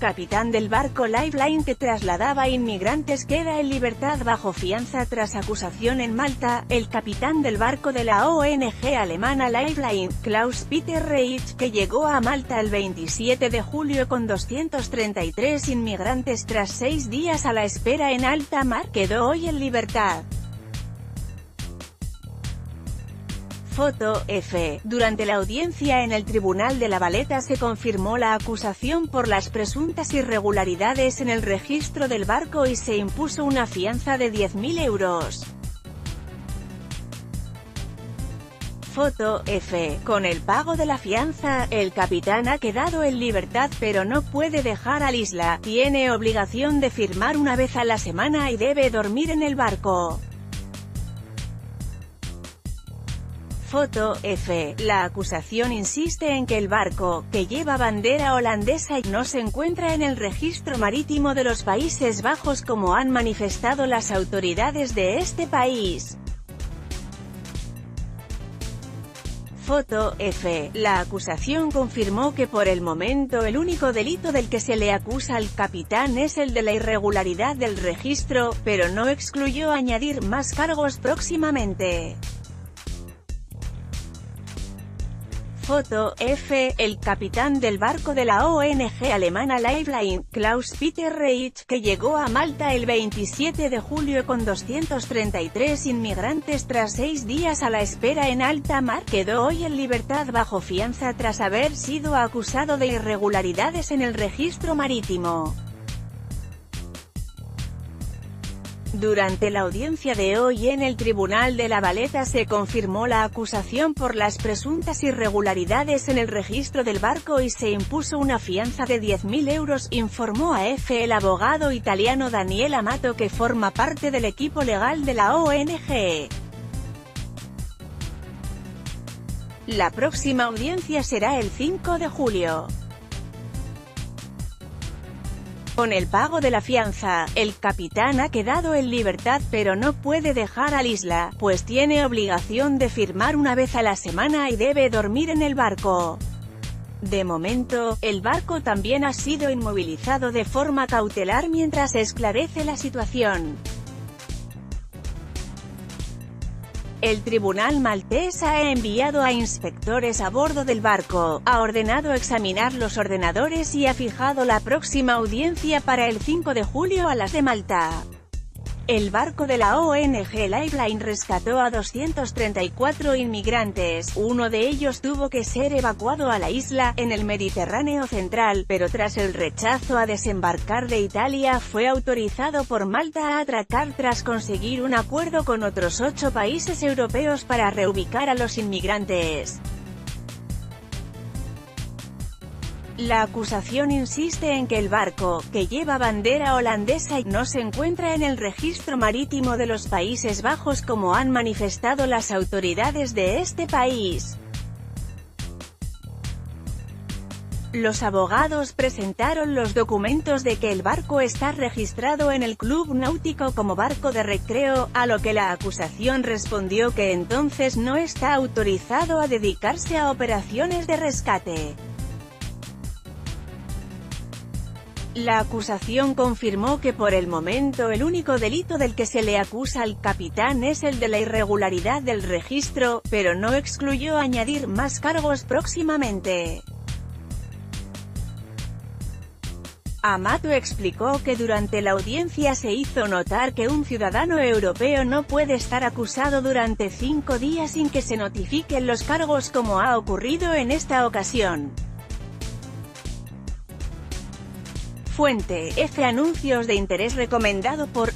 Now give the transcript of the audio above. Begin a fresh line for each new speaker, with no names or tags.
capitán del barco Lifeline que trasladaba inmigrantes queda en libertad bajo fianza tras acusación en Malta. El capitán del barco de la ONG alemana Lifeline, Klaus-Peter Reich, que llegó a Malta el 27 de julio con 233 inmigrantes tras 6 días a la espera en alta mar, quedó hoy en libertad. Foto F. Durante la audiencia en el Tribunal de La Valeta se confirmó la acusación por las presuntas irregularidades en el registro del barco y se impuso una fianza de 10.000 euros. Foto F. Con el pago de la fianza, el capitán ha quedado en libertad pero no puede dejar a la isla, tiene obligación de firmar una vez a la semana y debe dormir en el barco. Foto F. La acusación insiste en que el barco, que lleva bandera holandesa, no se encuentra en el registro marítimo de los Países Bajos como han manifestado las autoridades de este país. Foto F. La acusación confirmó que por el momento el único delito del que se le acusa al capitán es el de la irregularidad del registro, pero no excluyó añadir más cargos próximamente. Foto F. El capitán del barco de la ONG alemana Lifeline, Klaus-Peter Reich, que llegó a Malta el 27 de julio con 233 inmigrantes tras 6 días a la espera en alta mar, quedó hoy en libertad bajo fianza tras haber sido acusado de irregularidades en el registro marítimo. Durante la audiencia de hoy en el Tribunal de La Valeta se confirmó la acusación por las presuntas irregularidades en el registro del barco y se impuso una fianza de 10.000 euros, informó a EFE el abogado italiano Daniele Amato, que forma parte del equipo legal de la ONG. La próxima audiencia será el 5 de julio. Con el pago de la fianza, el capitán ha quedado en libertad pero no puede dejar a la isla, pues tiene obligación de firmar una vez a la semana y debe dormir en el barco. De momento, el barco también ha sido inmovilizado de forma cautelar mientras se esclarece la situación. El tribunal maltés ha enviado a inspectores a bordo del barco, ha ordenado examinar los ordenadores y ha fijado la próxima audiencia para el 5 de julio a las de Malta. El barco de la ONG Lifeline rescató a 234 inmigrantes, uno de ellos tuvo que ser evacuado a la isla, en el Mediterráneo central, pero tras el rechazo a desembarcar de Italia fue autorizado por Malta a atracar tras conseguir un acuerdo con otros 8 países europeos para reubicar a los inmigrantes. La acusación insiste en que el barco, que lleva bandera holandesa, no se encuentra en el registro marítimo de los Países Bajos como han manifestado las autoridades de este país. Los abogados presentaron los documentos de que el barco está registrado en el club náutico como barco de recreo, a lo que la acusación respondió que entonces no está autorizado a dedicarse a operaciones de rescate. La acusación confirmó que por el momento el único delito del que se le acusa al capitán es el de la irregularidad del registro, pero no excluyó añadir más cargos próximamente. Amato explicó que durante la audiencia se hizo notar que un ciudadano europeo no puede estar acusado durante 5 días sin que se notifiquen los cargos como ha ocurrido en esta ocasión. Fuente: F. Anuncios de interés recomendado por